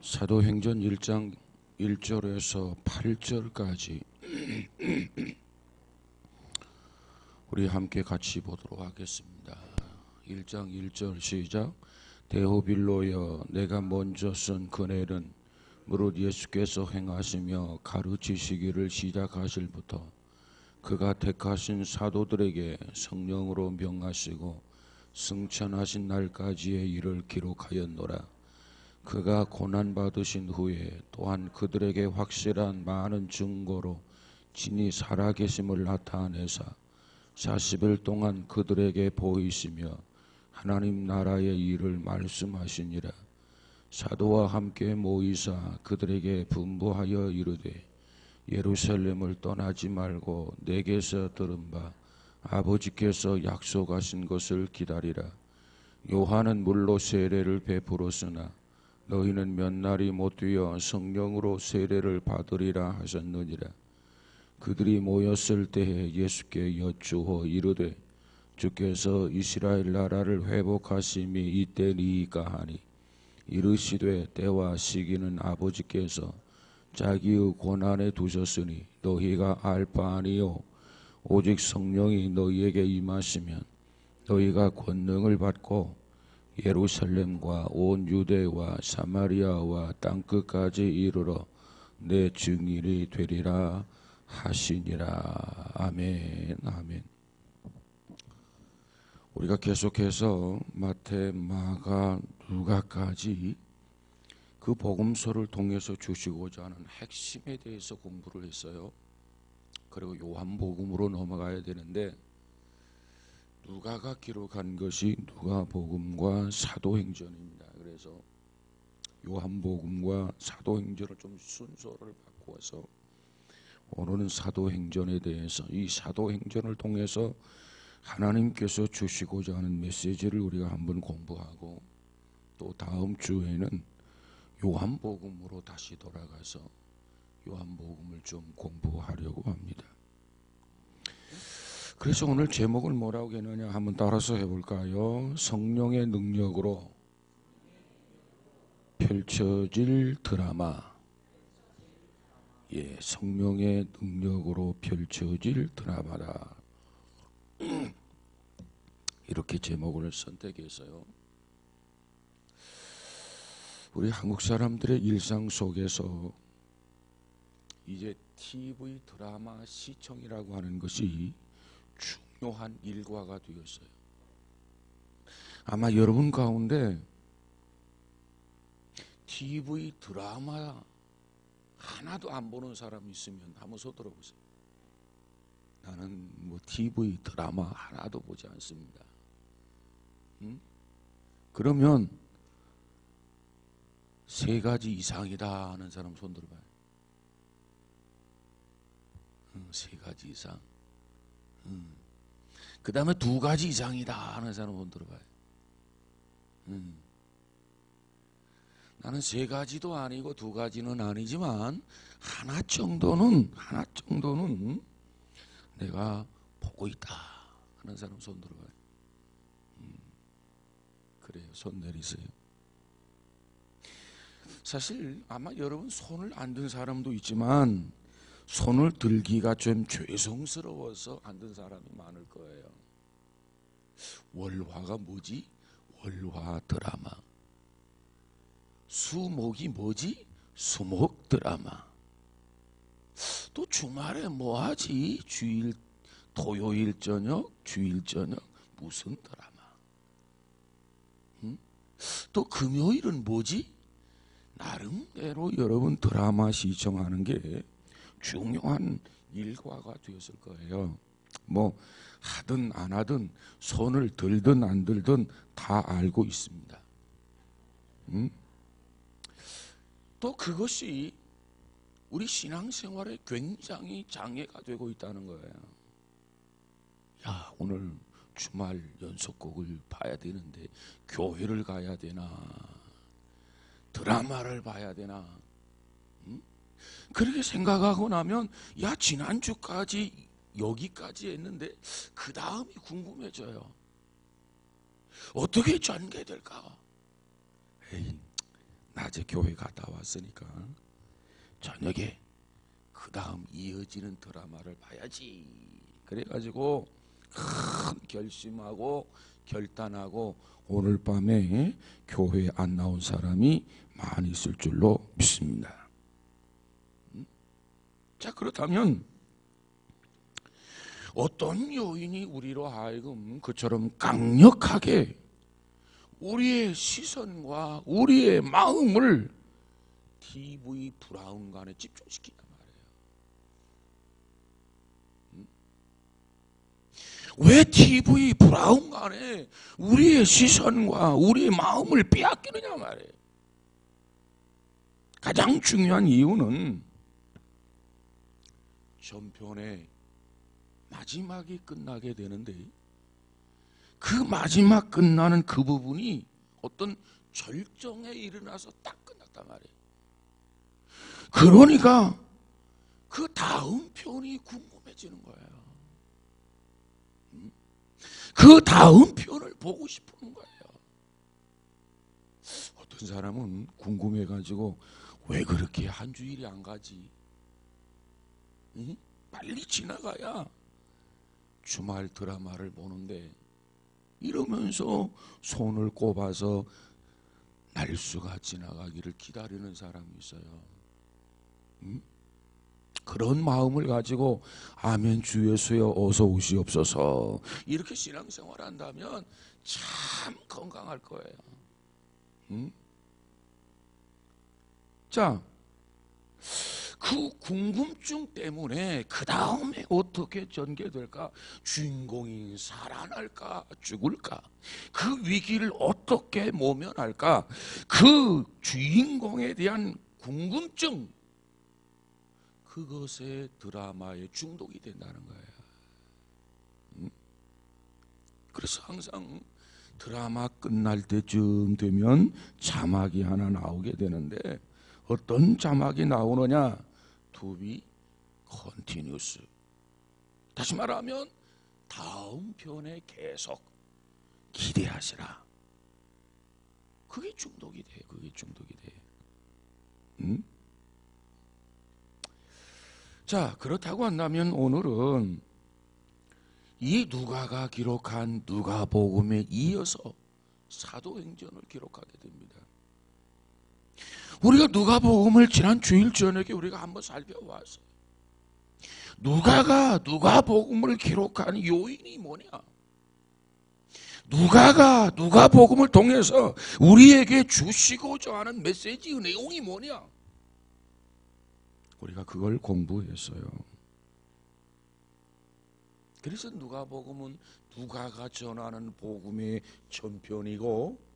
사도행전 1장 1절에서 8절까지 우리 함께 같이 보도록 하겠습니다. 1장 1절 시작. 데오빌로여, 내가 먼저 쓴 그네는 무릇 예수께서 행하시며 가르치시기를 시작하실부터 그가 택하신 사도들에게 성령으로 명하시고 승천하신 날까지의 일을 기록하였노라. 그가 고난받으신 후에 또한 그들에게 확실한 많은 증거로 진히 살아계심을 나타내사 40일 동안 그들에게 보이시며 하나님 나라의 일을 말씀하시니라. 사도와 함께 모이사 그들에게 분부하여 이르되 예루살렘을 떠나지 말고 내게서 들은 바 아버지께서 약속하신 것을 기다리라. 요한은 물로 세례를 베풀었으나 너희는 몇 날이 못 되어 성령으로 세례를 받으리라 하셨느니라. 그들이 모였을 때에 예수께 여쭈어 이르되 주께서 이스라엘 나라를 회복하심이 이때니이까 하니 이르시되 때와 시기는 아버지께서 자기의 권한에 두셨으니 너희가 알 바 아니요 오직 성령이 너희에게 임하시면 너희가 권능을 받고 예루살렘과 온 유대와 사마리아와 땅끝까지 이르러 내 증인이 되리라 하시니라. 아멘. 아멘. 우리가 계속해서 마태, 마가, 누가까지 그 복음서를 통해서 주시고자 하는 핵심에 대해서 공부를 했어요. 그리고 요한복음으로 넘어가야 되는데 누가가 기록한 것이 누가복음과 사도행전입니다. 그래서 요한복음과 사도행전을 좀 순서를 바꾸어서 오늘은 사도행전에 대해서 이 사도행전을 통해서 하나님께서 주시고자 하는 메시지를 우리가 한번 공부하고 또 다음 주에는 요한복음으로 다시 돌아가서 요한복음을 좀 공부하려고 합니다. 그래서 오늘 제목을 뭐라고 했느냐 한번 따라서 해볼까요? 성령의 능력으로 펼쳐질 드라마. 예, 성령의 능력으로 펼쳐질 드라마다. 이렇게 제목을 선택했어요. 우리 한국 사람들의 일상 속에서 이제 TV 드라마 시청이라고 하는 것이 중요한 일과가 되었어요. 아마 여러분 가운데 TV 드라마 하나도 안 보는 사람이 있으면 한번 손 들어보세요. 나는 뭐 TV 드라마 하나도 보지 않습니다. 그러면 세 가지 이상이다 하는 사람 손 들어봐요. 세 가지 이상. 그 다음에 두 가지 이상이다 하는 사람 손 들어봐요. 나는 세 가지도 아니고 두 가지는 아니지만 하나 정도는 내가 보고 있다 하는 사람 손 들어봐요. 그래요. 손 내리세요. 사실 아마 여러분 손을 안 든 사람도 있지만 손을 들기가 좀 죄송스러워서 안 든 사람이 많을 거예요. 월화가 뭐지? 월화 드라마. 수목이 뭐지? 수목 드라마. 또 주말에 뭐하지? 토요일 저녁, 주일 저녁 무슨 드라마. 또 금요일은 뭐지? 나름대로 여러분 드라마 시청하는 게 중요한 일과가 되었을 거예요. 뭐 하든 안 하든 손을 들든 안 들든 다 알고 있습니다. 또 그것이 우리 신앙생활에 굉장히 장애가 되고 있다는 거예요. 야, 오늘 주말 연속곡을 봐야 되는데 교회를 가야 되나? 드라마를 봐야 되나? 그렇게 생각하고 나면 야, 지난주까지 여기까지 했는데 그 다음이 궁금해져요. 어떻게 전개될까? 에이, 낮에 교회 갔다 왔으니까 저녁에 그 다음 이어지는 드라마를 봐야지. 그래가지고 큰 결심하고 결단하고 오늘 밤에 교회에 안 나온 사람이 많이 있을 줄로 믿습니다. 자, 그렇다면 어떤 요인이 우리로 하여금 그처럼 강력하게 우리의 시선과 우리의 마음을 TV 브라운관에 집중시키냐 말이에요. 왜 TV 브라운관에 우리의 시선과 우리의 마음을 빼앗기느냐 말이에요. 가장 중요한 이유는 전편의 마지막이 끝나게 되는데 그 마지막 끝나는 그 부분이 어떤 절정에 일어나서 딱 끝났단 말이에요. 그러니까 그 다음 편이 궁금해지는 거예요. 그 다음 편을 보고 싶은 거예요. 어떤 사람은 궁금해가지고 왜 그렇게 한 주일이 안 가지? 빨리 지나가야 주말 드라마를 보는데 이러면서 손을 꼽아서 날수가 지나가기를 기다리는 사람이 있어요. 그런 마음을 가지고 아멘 주 예수여 어서 오시옵소서 이렇게 신앙생활 한다면 참 건강할 거예요. 자, 그 궁금증 때문에 그 다음에 어떻게 전개될까? 주인공이 살아날까? 죽을까? 그 위기를 어떻게 모면할까? 그 주인공에 대한 궁금증, 그것에 드라마에 중독이 된다는 거예요. 그래서 항상 드라마 끝날 때쯤 되면 자막이 하나 나오게 되는데 어떤 자막이 나오느냐? To be continuous. 다시 말하면 다음 편에 계속 기대하시라. 그게 중독이 돼. 그게 중독이 돼. 자, 그렇다고 한다면 오늘은 이 누가가 기록한 누가복음에 이어서 사도행전을 기록하게 됩니다. 우리가 누가복음을 지난 주일 저녁에 우리가 한번 살펴봤어요. 누가가 누가복음을 기록한 요인이 뭐냐? 누가가 누가복음을 통해서 우리에게 주시고자 하는 메시지의 내용이 뭐냐? 우리가 그걸 공부했어요. 그래서 누가복음은 누가가 전하는 복음의 전편이고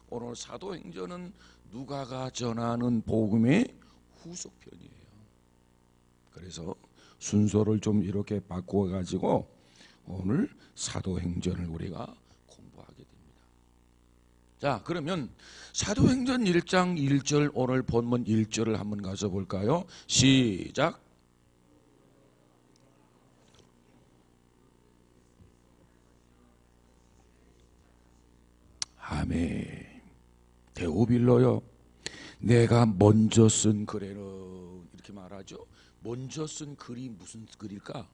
오늘 사도행전은 누가가 전하는 복음의 후속편이에요. 그래서 순서를 좀 이렇게 바꿔가지고 오늘 사도행전을 우리가 공부하게 됩니다. 자, 그러면 사도행전 1장 1절 오늘 본문 1절을 한번 가서 볼까요? 시작. 아멘. 데오빌로요, 내가 먼저 쓴 글에는 이렇게 말하죠. 먼저 쓴 글이 무슨 글일까?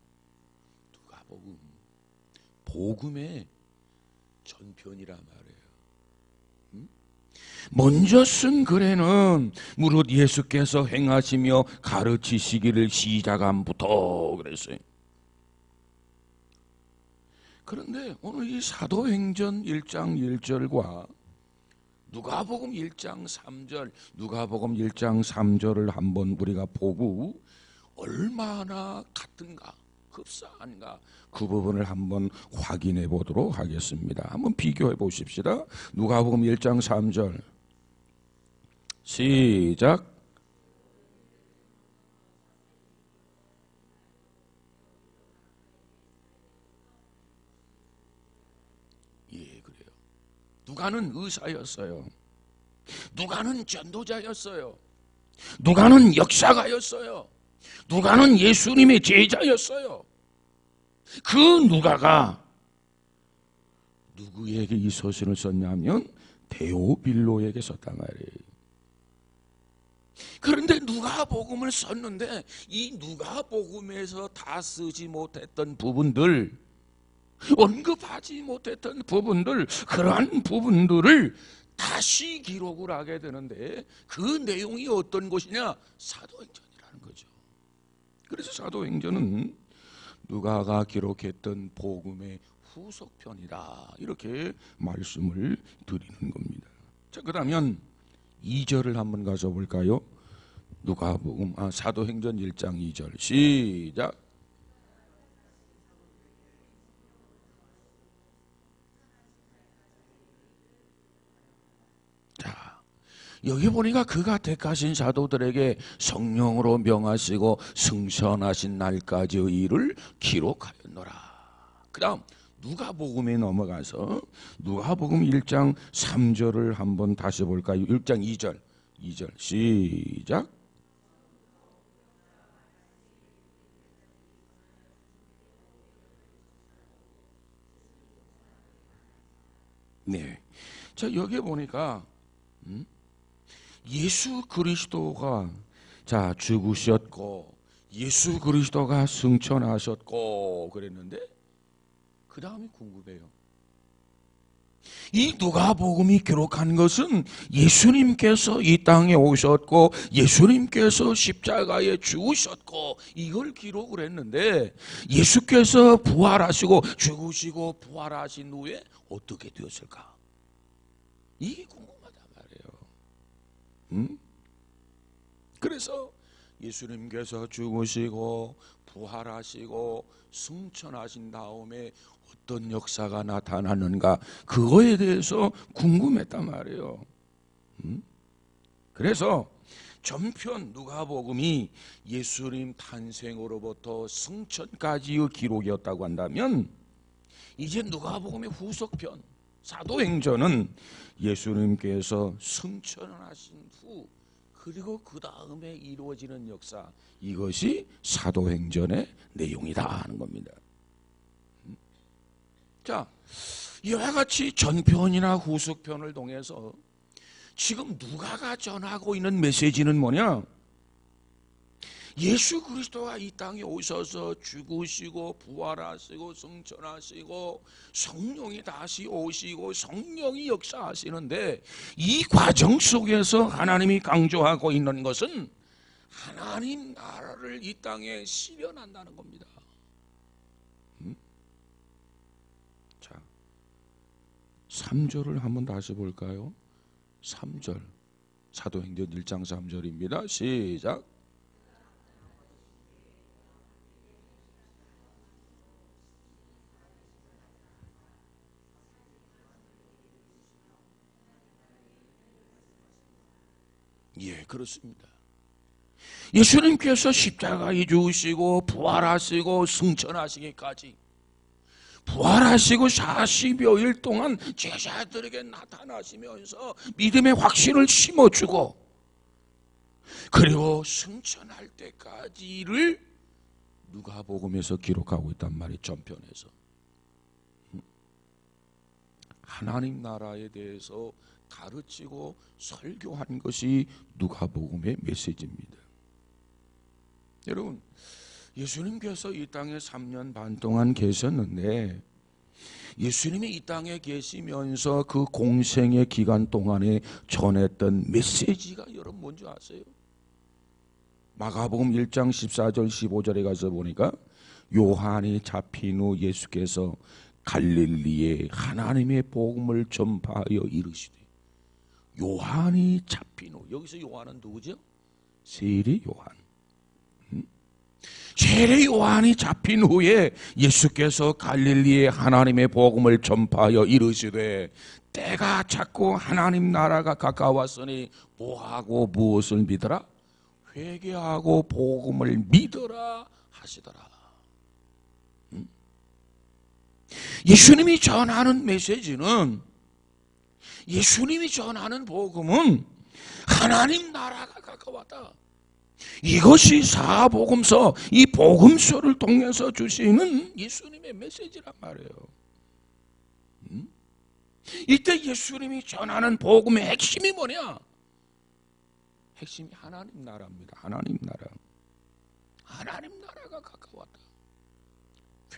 누가복음, 복음의 전편이란 말이에요. 먼저 쓴 글에는 무릇 예수께서 행하시며 가르치시기를 시작함부터 그랬어요. 그런데 오늘 이 사도행전 1장 1절과 누가복음 1장 3절, 누가복음 1장 3절을 한번 우리가 보고 얼마나 같은가, 흡사한가 그 부분을 한번 확인해 보도록 하겠습니다. 한번 비교해 보십시다. 누가복음 1장 3절 시작. 예, 그래요. 누가는 의사였어요. 누가는 전도자였어요. 누가는 역사가였어요. 누가는 예수님의 제자였어요. 그 누가가 누구에게 이 서신을 썼냐면 데오빌로에게 썼단 말이에요. 그런데 누가복음을 썼는데 이 누가복음에서 다 쓰지 못했던 부분들, 언급하지 못했던 부분들, 그러한 부분들을 다시 기록을 하게 되는데 그 내용이 어떤 것이냐? 사도행전이라는 거죠. 그래서 사도행전은 누가가 기록했던 복음의 후속편이다, 이렇게 말씀을 드리는 겁니다. 자, 그러면 2절을 한번 가서 볼까요? 누가복음 사도행전 1장 2절 시작. 자, 여기 보니까 그가 택하신 사도들에게 성령으로 명하시고 승천하신 날까지의 일을 기록하였노라. 그 다음 누가복음에 넘어가서 누가복음 1장 3절을 한번 다시 볼까요? 1장 2절 시작. 네. 자, 여기 보니까 예수 그리스도가 죽으셨고 예수 그리스도가 승천하셨고 그랬는데 그 다음이 궁금해요. 이 누가복음이 기록한 것은 예수님께서 이 땅에 오셨고 예수님께서 십자가에 죽으셨고 이걸 기록을 했는데 예수께서 부활하시고 죽으시고 부활하신 후에 어떻게 되었을까? 이게 궁금하단 말이에요. 그래서 예수님께서 죽으시고 부활하시고 승천하신 다음에 어떤 역사가 나타나는가, 그거에 대해서 궁금했단 말이에요. 그래서 전편 누가복음이 예수님 탄생으로부터 승천까지의 기록이었다고 한다면 이제 누가복음의 후속편 사도행전은 예수님께서 승천하신 후 그리고 그 다음에 이루어지는 역사, 이것이 사도행전의 내용이다 하는 겁니다. 자, 이와 같이 전편이나 후속편을 통해서 지금 누가가 전하고 있는 메시지는 뭐냐? 예수 그리스도가 이 땅에 오셔서 죽으시고 부활하시고 승천하시고 성령이 다시 오시고 성령이 역사하시는데 이 과정 속에서 하나님이 강조하고 있는 것은 하나님 나라를 이 땅에 실현한다는 겁니다. 자, 3절을 한번 다시 볼까요? 3절 사도행전 1장 3절입니다. 시작. 예, 그렇습니다. 예수님께서 십자가에 죽으시고 부활하시고 승천하시기까지 부활하시고 40여일 동안 제자들에게 나타나시면서 믿음의 확신을 심어주고 그리고 승천할 때까지를 누가복음에서 기록하고 있단 말이에요. 전편에서 하나님 나라에 대해서 가르치고 설교한 것이 누가복음의 메시지입니다. 여러분, 예수님께서 이 땅에 3년 반 동안 계셨는데 예수님이 이 땅에 계시면서 그 공생의 기간 동안에 전했던 메시지가 여러분 뭔지 아세요? 마가복음 1장 14절 15절에 가서 보니까 요한이 잡힌 후 예수께서 갈릴리에 하나님의 복음을 전파하여 이르시되, 요한이 잡힌 후, 여기서 요한은 누구죠? 세례 요한. 세례 요한이 잡힌 후에 예수께서 갈릴리에 하나님의 복음을 전파하여 이르시되, 때가 찼고 하나님 나라가 가까웠으니 뭐하고 무엇을 믿어라? 회개하고 복음을 믿어라 하시더라. 예수님이 전하는 메시지는, 예수님이 전하는 복음은 하나님 나라가 가까웠다. 이것이 사복음서, 이 복음서를 통해서 주시는 예수님의 메시지란 말이에요. 이때 예수님이 전하는 복음의 핵심이 뭐냐? 핵심이 하나님 나라입니다. 하나님 나라. 하나님 나라가 가까웠다.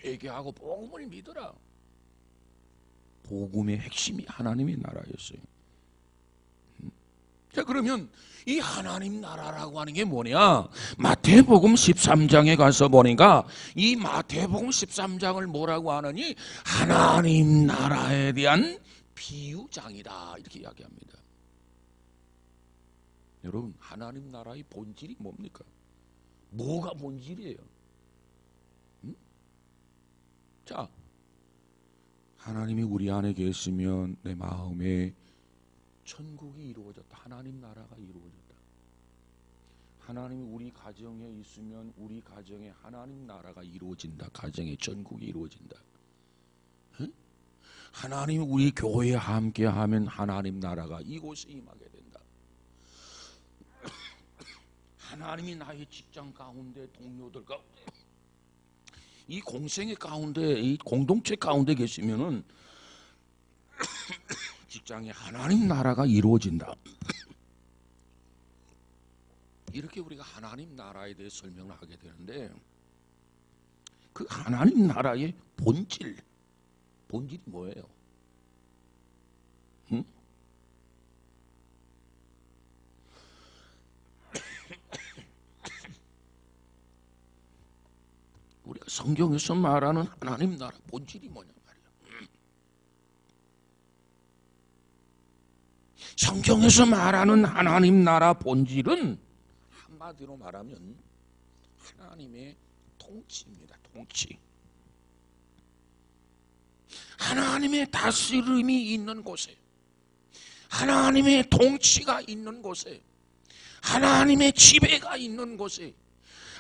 회개하고 복음을 믿어라. 복음의 핵심이 하나님의 나라였어요. 자, 그러면 이 하나님 나라라고 하는 게 뭐냐? 마태복음 13장에 가서 보니까 이 마태복음 13장을 뭐라고 하느니 하나님 나라에 대한 비유장이다 이렇게 이야기합니다. 여러분, 하나님 나라의 본질이 뭡니까? 뭐가 본질이에요? 자, 하나님이 우리 안에 계시면 내 마음에 천국이 이루어졌다. 하나님 나라가 이루어졌다. 하나님이 우리 가정에 있으면 우리 가정에 하나님 나라가 이루어진다. 가정에 천국이 이루어진다. 응? 하나님이 우리 교회에 함께하면 하나님 나라가 이곳에 임하게 된다. 하나님이 나의 직장 가운데, 동료들 가운데, 이 공생의 가운데, 이 공동체 가운데 계시면은 직장에 하나님 나라가 이루어진다. 이렇게 우리가 하나님 나라에 대해 설명을 하게 되는데, 그 하나님 나라의 본질이 뭐예요? 응? 우리가 성경에서 말하는 하나님 나라 본질이 뭐냐 말이야. 성경에서 말하는 하나님 나라 본질은 한마디로 말하면 하나님의 통치입니다. 통치. 하나님의 다스림이 있는 곳에, 하나님의 통치가 있는 곳에, 하나님의 지배가 있는 곳에,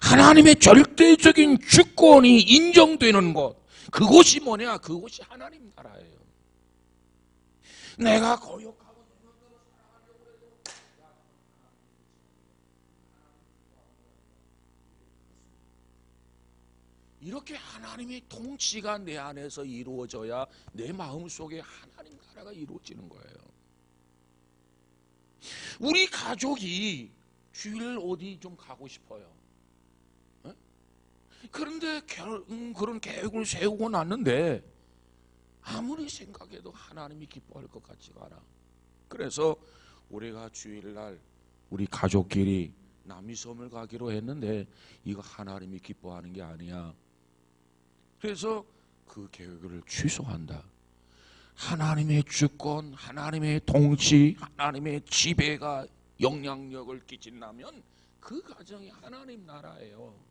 하나님의 절대적인 주권이 인정되는 곳, 그곳이 뭐냐? 그곳이 하나님 나라예요. 내가 거역하고 이렇게 하나님의 통치가 내 안에서 이루어져야 내 마음속에 하나님 나라가 이루어지는 거예요. 우리 가족이 주일 어디 좀 가고 싶어요. 그런데 그런 계획을 세우고 났는데 아무리 생각해도 하나님이 기뻐할 것 같지가 않아. 그래서 우리가 주일날 우리 가족끼리 남이섬을 가기로 했는데 이거 하나님이 기뻐하는 게 아니야. 그래서 그 계획을 취소한다. 하나님의 주권, 하나님의 통치, 하나님의 지배가 영향력을 끼친다면 그 가정이 하나님 나라예요.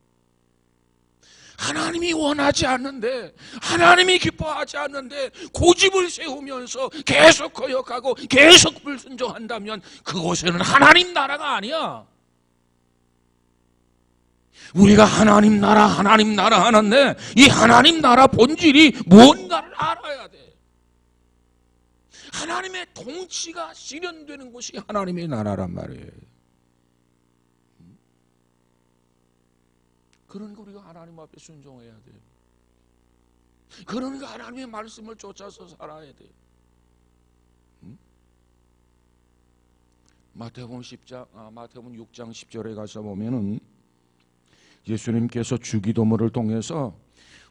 하나님이 원하지 않는데, 하나님이 기뻐하지 않는데 고집을 세우면서 계속 거역하고 계속 불순종한다면 그곳에는 하나님 나라가 아니야. 우리가 하나님 나라 하는데 이 하나님 나라 본질이 뭔가를 알아야 돼. 하나님의 통치가 실현되는 곳이 하나님의 나라란 말이에요. 그러니까 우리가 하나님 앞에 순종해야 돼요. 그러니까 하나님의 말씀을 쫓아서 살아야 돼요. 마태복음 6장 10절에 가서 보면은 예수님께서 주기도문을 통해서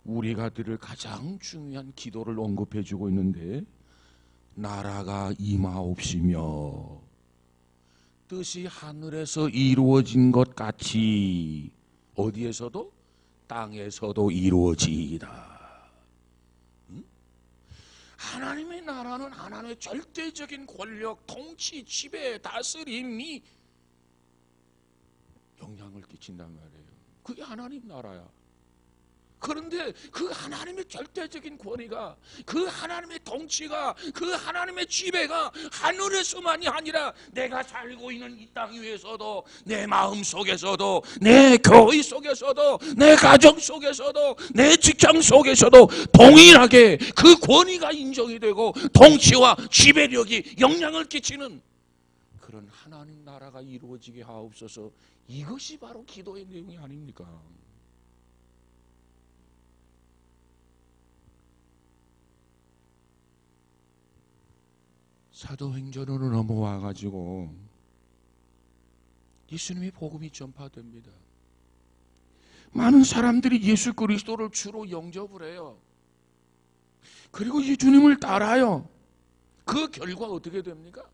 우리가 드릴 가장 중요한 기도를 언급해 주고 있는데, 나라가 임하옵시며 뜻이 하늘에서 이루어진 것 같이 어디에서도 땅에서도 이루어지이다. 하나님의 나라는 하나님의 절대적인 권력, 통치, 지배, 다스림이 영향을 끼친단 말이에요. 그게 하나님 나라야. 그런데 그 하나님의 절대적인 권위가, 그 하나님의 통치가, 그 하나님의 지배가 하늘에서만이 아니라 내가 살고 있는 이 땅 위에서도, 내 마음 속에서도, 내 교회 속에서도, 내 가정 속에서도, 내 직장 속에서도 동일하게 그 권위가 인정이 되고 통치와 지배력이 영향을 끼치는 그런 하나님 나라가 이루어지게 하옵소서. 이것이 바로 기도의 내용이 아닙니까? 사도행전으로 넘어와가지고 예수님의 복음이 전파됩니다. 많은 사람들이 예수 그리스도를 주로 영접을 해요. 그리고 이 주님을 따라요. 그 결과 어떻게 됩니까?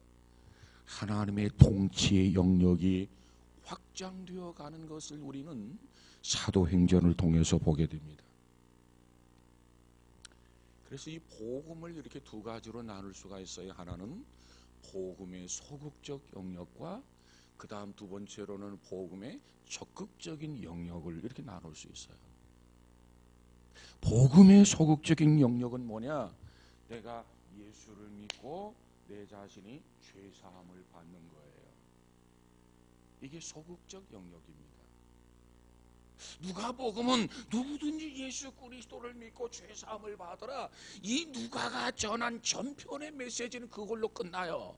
하나님의 통치의 영역이 확장되어 가는 것을 우리는 사도행전을 통해서 보게 됩니다. 그래서 이 복음을 이렇게 두 가지로 나눌 수가 있어요. 하나는 복음의 소극적 영역과 그 다음 두 번째로는 복음의 적극적인 영역을 이렇게 나눌 수 있어요. 복음의 소극적인 영역은 뭐냐? 내가 예수를 믿고 내 자신이 죄사함을 받는 거예요. 이게 소극적 영역입니다. 누가복음은 누구든지 예수 그리스도를 믿고 죄사함을 받으라, 이 누가가 전한 전편의 메시지는 그걸로 끝나요.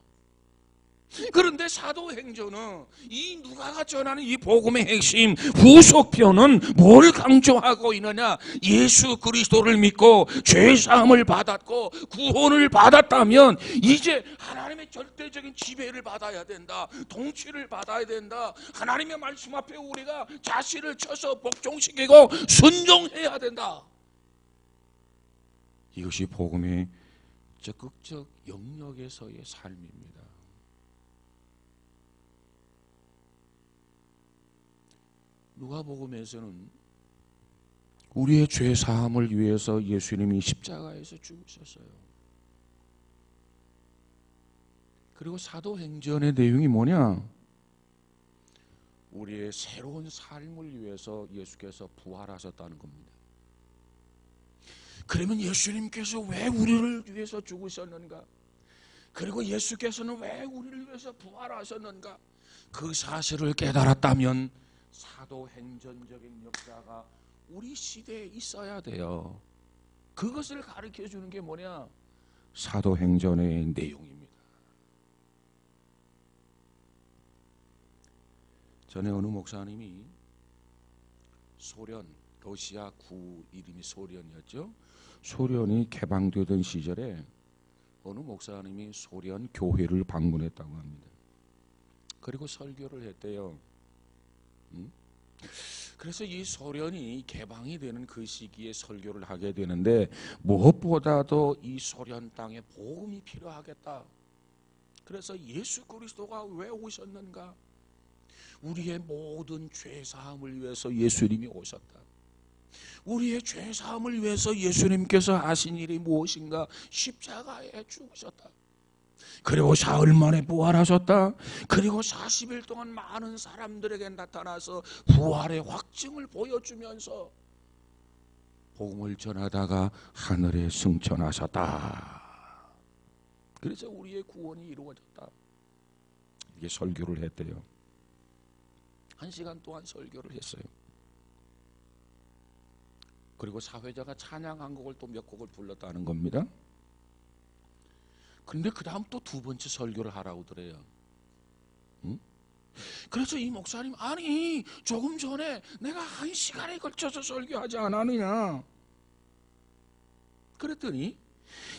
그런데 사도행전은 이 누가가 전하는 이 복음의 핵심 후속편은 뭘 강조하고 있느냐? 예수 그리스도를 믿고 죄사함을 받았고 구원을 받았다면 이제 하나님의 절대적인 지배를 받아야 된다, 통치를 받아야 된다, 하나님의 말씀 앞에 우리가 자신을 쳐서 복종시키고 순종해야 된다. 이것이 복음의 적극적 영역에서의 삶입니다. 누가복음에서는 우리의 죄 사함을 위해서 예수님이 십자가에서 죽으셨어요. 그리고 사도행전의 내용이 뭐냐? 우리의 새로운 삶을 위해서 예수께서 부활하셨다는 겁니다. 그러면 예수님께서 왜 우리를 위해서 죽으셨는가? 그리고 예수께서는 왜 우리를 위해서 부활하셨는가? 그 사실을 깨달았다면 사도행전적인 역사가 우리 시대에 있어야 돼요. 그것을 가르쳐 주는 게 뭐냐? 사도행전의 내용입니다. 전에 어느 목사님이 소련, 러시아 구 이름이 소련이었죠. 소련이 개방되던 시절에 어느 목사님이 소련 교회를 방문했다고 합니다. 그리고 설교를 했대요. 그래서 이 소련이 개방이 되는 그 시기에 설교를 하게 되는데 무엇보다도 이 소련 땅에 복음이 필요하겠다. 그래서 예수 그리스도가 왜 오셨는가? 우리의 모든 죄사함을 위해서 예수님이 오셨다. 우리의 죄사함을 위해서 예수님께서 하신 일이 무엇인가? 십자가에 죽으셨다. 그리고 사흘 만에 부활하셨다. 그리고 40일 동안 많은 사람들에게 나타나서 부활의 확증을 보여주면서 복음을 전하다가 하늘에 승천하셨다. 그래서 우리의 구원이 이루어졌다. 이게 설교를 했대요. 1시간 동안 설교를 했어요. 그리고 사회자가 찬양 한 곡을 또 몇 곡을 불렀다는 겁니다. 그런데 그 다음 또 두 번째 설교를 하라고 그래요. 그래서 이 목사님, 아니 조금 전에 내가 1시간에 걸쳐서 설교하지 않았느냐? 그랬더니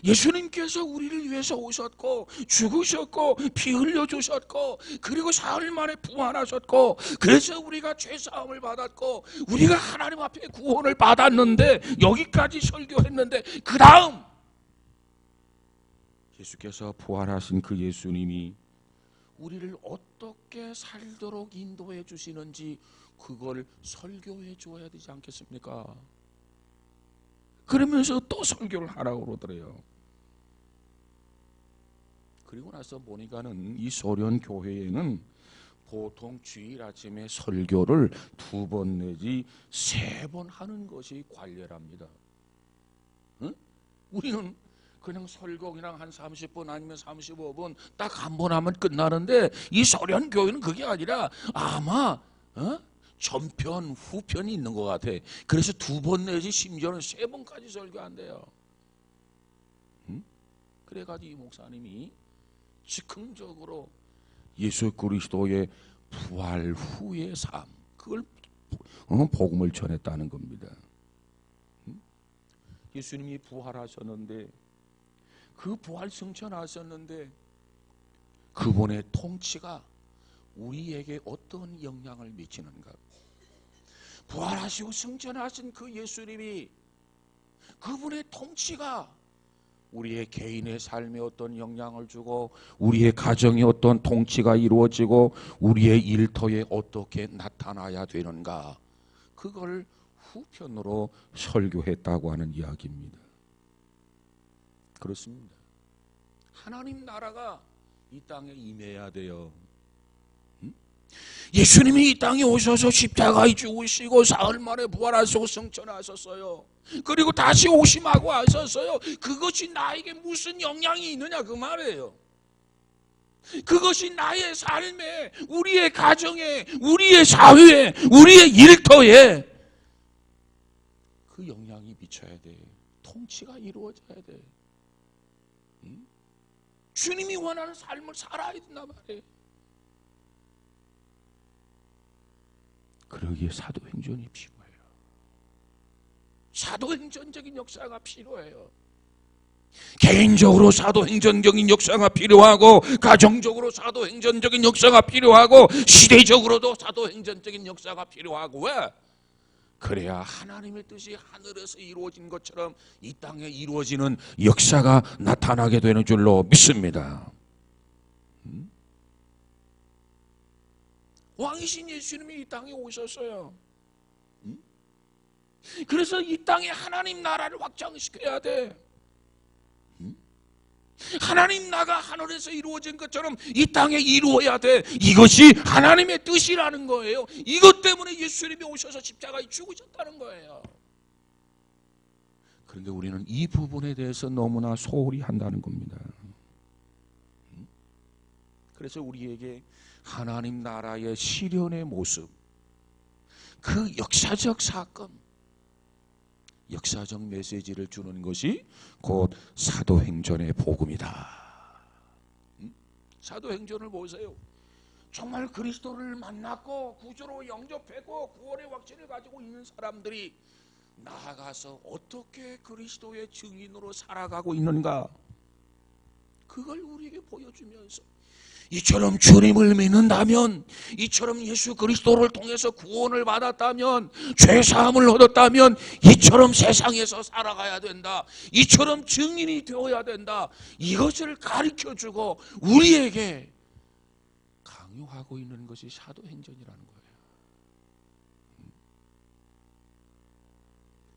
예수님께서 우리를 위해서 오셨고 죽으셨고 피 흘려주셨고 그리고 사흘 만에 부활하셨고 그래서 우리가 죄사함을 받았고 우리가 하나님 앞에 구원을 받았는데 여기까지 설교했는데 그 다음 예수께서 부활하신 그 예수님이 우리를 어떻게 살도록 인도해 주시는지 그걸 설교해 줘야 되지 않겠습니까? 그러면서 또 설교를 하라고 그러더래요. 그리고 나서 보니까는 이 소련 교회에는 보통 주일 아침에 설교를 2번 내지 3번 하는 것이 관례랍니다. 응? 우리는 그냥 설교 그냥 한 30분 아니면 35분 딱 한 번 하면 끝나는데 이 소련 교회는 그게 아니라 아마 전편, 후편이 있는 것 같아. 그래서 2번 내지 심지어는 3번까지 설교한대요. 그래가지고 이 목사님이 즉흥적으로 예수 그리스도의 부활 후의 삶, 그걸 복음을 전했다는 겁니다. 예수님이 부활하셨는데 그 부활 승천하셨는데 그분의 통치가 우리에게 어떤 영향을 미치는가? 부활하시고 승천하신 그 예수님이, 그분의 통치가 우리의 개인의 삶에 어떤 영향을 주고 우리의 가정에 어떤 통치가 이루어지고 우리의 일터에 어떻게 나타나야 되는가, 그걸 후편으로 설교했다고 하는 이야기입니다. 그렇습니다. 하나님 나라가 이 땅에 임해야 돼요. 예수님이 이 땅에 오셔서 십자가에 죽으시고 사흘 만에 부활하시고 승천하셨어요. 그리고 다시 오심하고 하셨어요. 그것이 나에게 무슨 영향이 있느냐 그 말이에요. 그것이 나의 삶에, 우리의 가정에, 우리의 사회에, 우리의 일터에 그 영향이 미쳐야 돼. 통치가 이루어져야 돼. 주님이 원하는 삶을 살아야 된단 말이에요. 그러기에 사도행전이 필요해요. 사도행전적인 역사가 필요해요. 개인적으로 사도행전적인 역사가 필요하고, 가정적으로 사도행전적인 역사가 필요하고, 시대적으로도 사도행전적인 역사가 필요하고. 왜? 그래야 하나님의 뜻이 하늘에서 이루어진 것처럼 이 땅에 이루어지는 역사가 나타나게 되는 줄로 믿습니다. 왕이신 예수님이 이 땅에 오셨어요. 그래서 이 땅에 하나님 나라를 확장시켜야 돼. 하나님 나라가 하늘에서 이루어진 것처럼 이 땅에 이루어야 돼. 이것이 하나님의 뜻이라는 거예요. 이것 때문에 예수님이 오셔서 십자가에 죽으셨다는 거예요. 그런데 우리는 이 부분에 대해서 너무나 소홀히 한다는 겁니다. 그래서 우리에게 하나님 나라의 실현의 모습, 그 역사적 사건, 역사적 메시지를 주는 것이 곧 사도행전의 복음이다. 사도행전을 보세요. 정말 그리스도를 만났고 구주로 영접했고 구원의 확신을 가지고 있는 사람들이 나아가서 어떻게 그리스도의 증인으로 살아가고 있는가, 그걸 우리에게 보여주면서 이처럼 주님을 믿는다면, 이처럼 예수 그리스도를 통해서 구원을 받았다면, 죄사함을 얻었다면 이처럼 세상에서 살아가야 된다, 이처럼 증인이 되어야 된다, 이것을 가르쳐주고 우리에게 강요하고 있는 것이 사도행전이라는 거예요.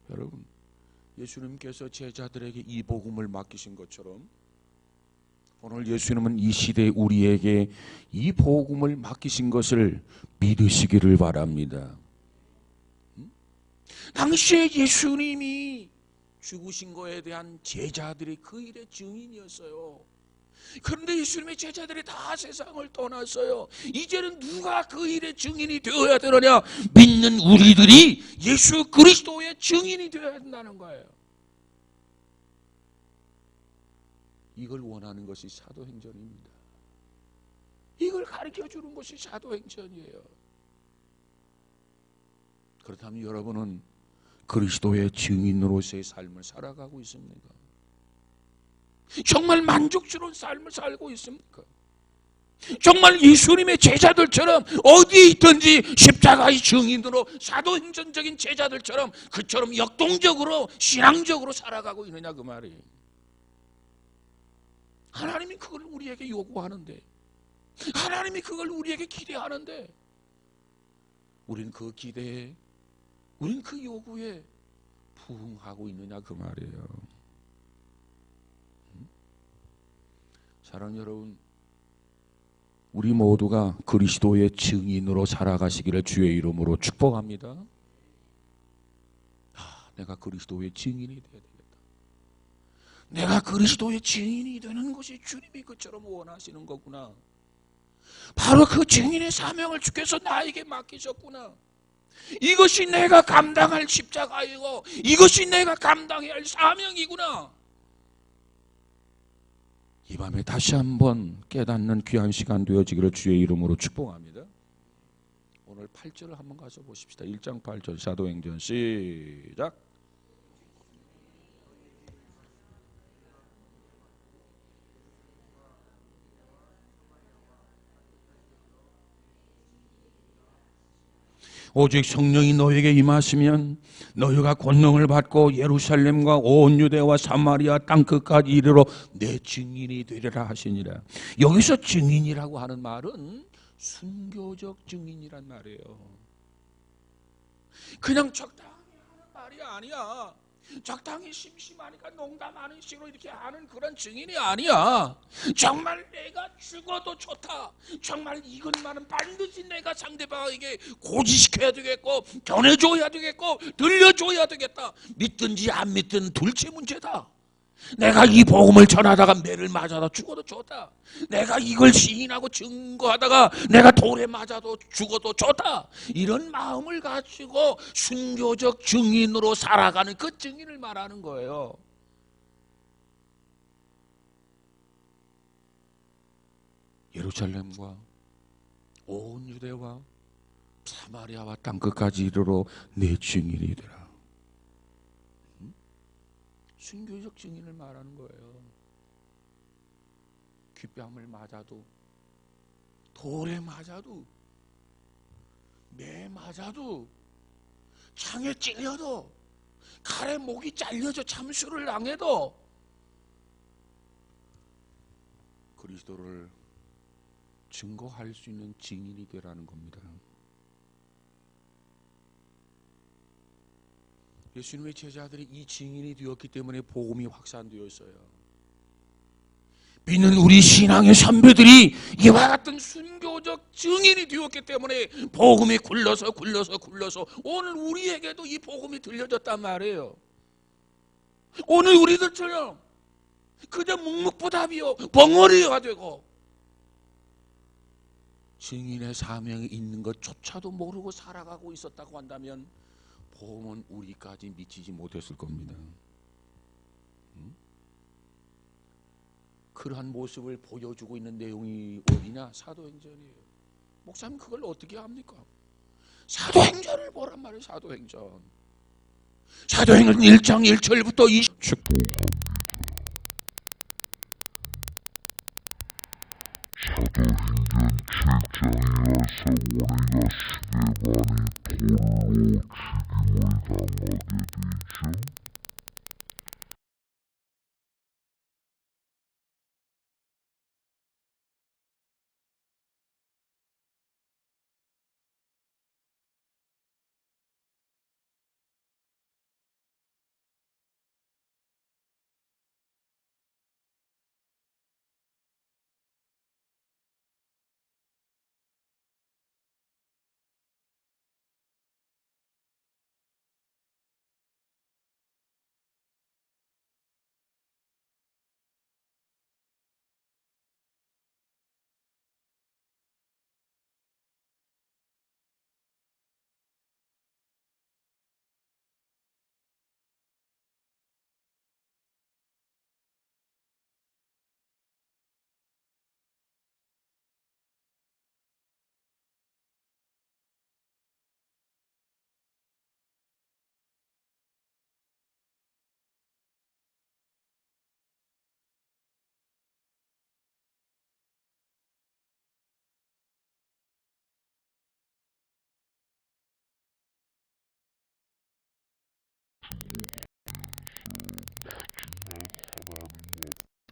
여러분, 예수님께서 제자들에게 이 복음을 맡기신 것처럼 오늘 예수님은 이 시대에 우리에게 이 복음을 맡기신 것을 믿으시기를 바랍니다. 당시에 예수님이 죽으신 것에 대한 제자들이 그 일의 증인이었어요. 그런데 예수님의 제자들이 다 세상을 떠났어요. 이제는 누가 그 일의 증인이 되어야 되느냐? 믿는 우리들이 예수 그리스도의 증인이 되어야 된다는 거예요. 이걸 원하는 것이 사도행전입니다. 이걸 가르쳐주는 것이 사도행전이에요. 그렇다면 여러분은 그리스도의 증인으로서의 삶을 살아가고 있습니까? 정말 만족스러운 삶을 살고 있습니까? 정말 예수님의 제자들처럼 어디에 있든지 십자가의 증인으로 사도행전적인 제자들처럼 그처럼 역동적으로 신앙적으로 살아가고 있느냐 그 말이에요. 하나님이 그걸 우리에게 요구하는데, 하나님이 그걸 우리에게 기대하는데, 우린 그 기대에, 우린 그 요구에 부응하고 있느냐 그 말이에요. 사랑하는 여러분, 우리 모두가 그리스도의 증인으로 살아가시기를 주의 이름으로 축복합니다. 내가 그리스도의 증인이 되어야 되겠다. 내가 그리스도의 증인이 되는 것이 주님이 그처럼 원하시는 거구나. 바로 그 증인의 사명을 주께서 나에게 맡기셨구나. 이것이 내가 감당할 십자가이고 이것이 내가 감당해야 할 사명이구나. 이 밤에 다시 한번 깨닫는 귀한 시간 되어지기를 주의 이름으로 축복합니다. 오늘 8절을 한번 가서 보십시다. 1장 8절 사도행전 시작. 오직 성령이 너에게 임하시면 너희가 권능을 받고 예루살렘과 온 유대와 사마리아 땅끝까지 이르러 내 증인이 되리라 하시니라. 여기서 증인이라고 하는 말은 순교적 증인이란 말이에요. 그냥 적당히 하는 말이 아니야. 적당히 심심하니까 농담하는 식으로 이렇게 하는 그런 증인이 아니야. 정말 내가 죽어도 좋다. 정말 이것만은 반드시 내가 상대방에게 고지시켜야 되겠고 전해줘야 되겠고 들려줘야 되겠다. 믿든지 안 믿든 둘째 문제다. 내가 이 복음을 전하다가 매를 맞아도 죽어도 좋다. 내가 이걸 시인하고 증거하다가 내가 돌에 맞아도 죽어도 좋다. 이런 마음을 가지고 순교적 증인으로 살아가는 그 증인을 말하는 거예요. 예루살렘과 온 유대와 사마리아와 땅끝까지 이르러 내 증인이 되라. 순교적 증인을 말하는 거예요. 귓뺨을 맞아도, 돌에 맞아도, 매 맞아도, 창에 찔려도, 칼에 목이 잘려져 참수를 당해도 그리스도를 증거할 수 있는 증인이 되라는 겁니다. 예수님의 제자들이 이 증인이 되었기 때문에 복음이 확산되었어요. 믿는 우리 신앙의 선배들이 이와 같은 순교적 증인이 되었기 때문에 복음이 굴러서 오늘 우리에게도 이 복음이 들려졌단 말이에요. 오늘 우리들처럼 그저 묵묵부답이요 벙어리가 되고 증인의 사명이 있는 것조차도 모르고 살아가고 있었다고 한다면 복음은 우리까지 미치지 못했을 겁니다. 그러한 모습을 보여주고 있는 내용이 어디냐? 사도행전이에요. 목사님 그걸 어떻게 합니까? 사도행전을 보란 말이에요. 사도행전 1장 1절부터 20절. 사도행전 7장이라서 우리가 스데반이 돌로 죽임을 당하게 되죠.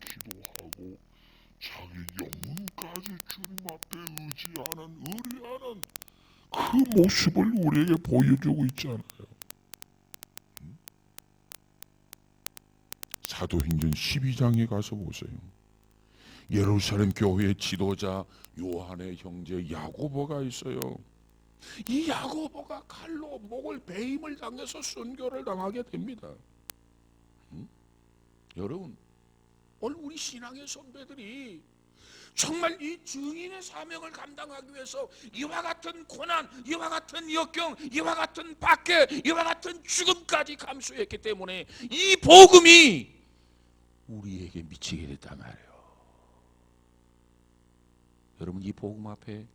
기도하고 자기 영혼까지 주님 앞에 의지하는 의리하는 그 모습을 우리에게 보여주고 있잖아요. 사도행전 12장에 가서 보세요. 예루살렘 교회의 지도자 요한의 형제 야고보가 있어요. 이 야고보가 칼로 목을 베임을 당해서 순교를 당하게 됩니다. 여러분, 오늘 우리 신앙의 선배들이 정말 이 증인의 사명을 감당하기 위해서 이와 같은 고난, 이와 같은 역경, 이와 같은 박해, 이와 같은 죽음까지 감수했기 때문에 이 복음이 우리에게 미치게 됐단 말이에요. 여러분, 이 복음 앞에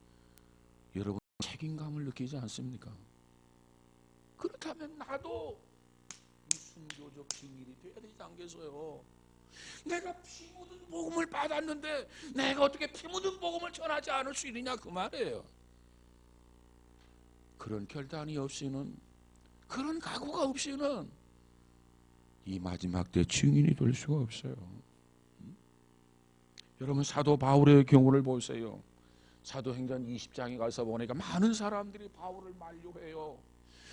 여러분 책임감을 느끼지 않습니까? 그렇다면 나도 이 순교적 증인이 돼야 되지 않겠어요? 내가 피 묻은 복음을 받았는데 내가 어떻게 피 묻은 복음을 전하지 않을 수 있느냐 그 말이에요. 그런 결단이 없이는, 그런 각오가 없이는 이 마지막 때 증인이 될 수가 없어요. 여러분, 사도 바울의 경우를 보세요. 사도행전 20장에 가서 보니까 많은 사람들이 바울을 만류해요.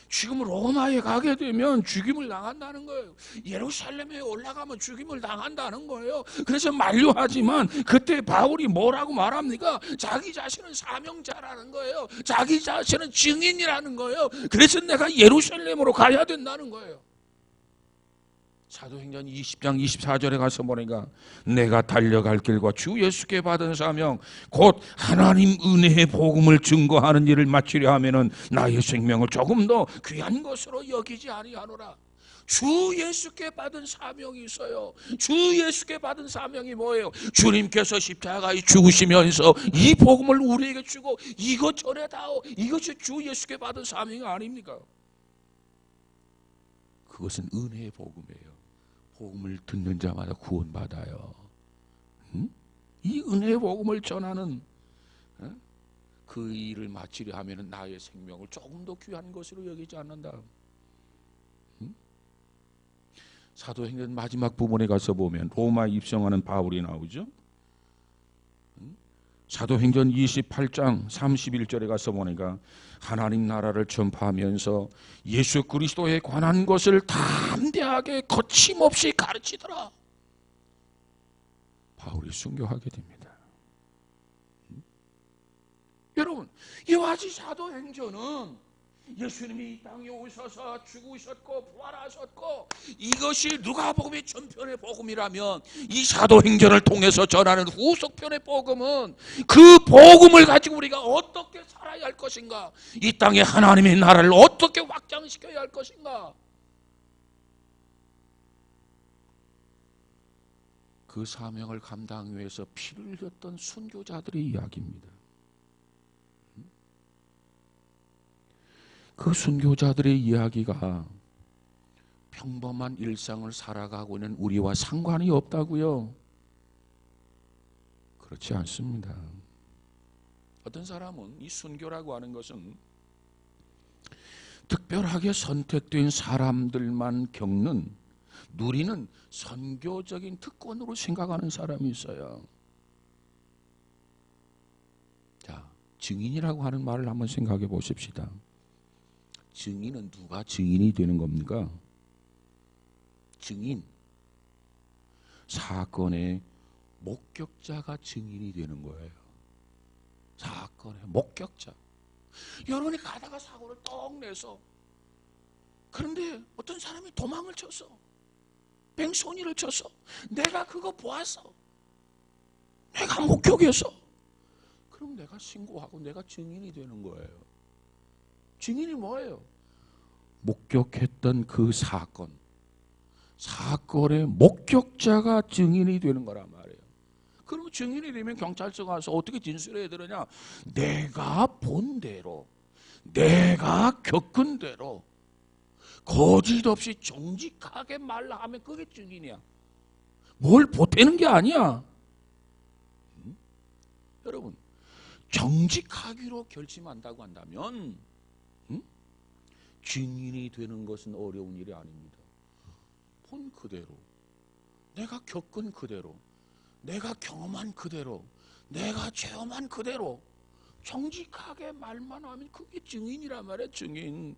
지금 로마에 가게 되면 죽임을 당한다는 거예요. 예루살렘에 올라가면 죽임을 당한다는 거예요. 그래서 만류하지만 그때 바울이 뭐라고 말합니까? 자기 자신은 사명자라는 거예요. 자기 자신은 증인이라는 거예요. 그래서 내가 예루살렘으로 가야 된다는 거예요. 사도행전 20장 24절에 가서 보니까 내가 달려갈 길과 주 예수께 받은 사명 곧 하나님 은혜의 복음을 증거하는 일을 마치려 하면은 나의 생명을 조금 더 귀한 것으로 여기지 아니하노라. 주 예수께 받은 사명이 있어요. 주 예수께 받은 사명이 뭐예요? 주님께서 십자가에 죽으시면서 이 복음을 우리에게 주고 이것 전해다오. 이것이 주 예수께 받은 사명이 아닙니까? 그것은 은혜의 복음이에요. 복음을 듣는 자마다 구원받아요. 이 은혜의 복음을 전하는 그 일을 마치려 하면 나의 생명을 조금 더 귀한 것으로 여기지 않는다. 사도행전 마지막 부분에 가서 보면 로마 입성하는 바울이 나오죠. 사도행전 28장 31절에 가서 보니까 하나님 나라를 전파하면서 예수 그리스도에 관한 것을 담대하게 거침없이 가르치더라. 바울이 순교하게 됩니다. 여러분, 이와 같이 사도행전은 예수님이 이 땅에 오셔서 죽으셨고 부활하셨고 이것이 누가복음의 전편의 복음이라면 이 사도행전을 통해서 전하는 후속편의 복음은 그 복음을 가지고 우리가 어떻게 살아야 할 것인가, 이 땅에 하나님의 나라를 어떻게 확장시켜야 할 것인가, 그 사명을 감당하기 위해서 피를 흘렸던 순교자들의 이야기입니다. 그 순교자들의 이야기가 평범한 일상을 살아가고 있는 우리와 상관이 없다고요? 그렇지 않습니다. 어떤 사람은 이 순교라고 하는 것은 특별하게 선택된 사람들만 겪는, 누리는 선교적인 특권으로 생각하는 사람이 있어요. 자, 증인이라고 하는 말을 한번 생각해 보십시다. 증인은 누가 증인이 되는 겁니까? 증인, 사건의 목격자가 증인이 되는 거예요. 사건의 목격자. 여러분이 가다가 사고를 떡 내서, 그런데 어떤 사람이 도망을 쳤어. 뺑소니를 쳤어. 내가 그거 보았어. 내가 목격했어. 그럼 내가 신고하고 내가 증인이 되는 거예요. 증인이 뭐예요? 목격했던 그 사건의 목격자가 증인이 되는 거란 말이에요. 그럼 증인이 되면 경찰서 가서 어떻게 진술해야 되느냐? 내가 본 대로, 내가 겪은 대로 거짓 없이 정직하게 말하면 그게 증인이야. 뭘 보태는 게 아니야. 여러분, 정직하기로 결심한다고 한다면 증인이 되는 것은 어려운 일이 아닙니다. 본 그대로, 내가 겪은 그대로, 내가 경험한 그대로, 내가 체험한 그대로 정직하게 말만 하면 그게 증인이란 말이에요. 증인.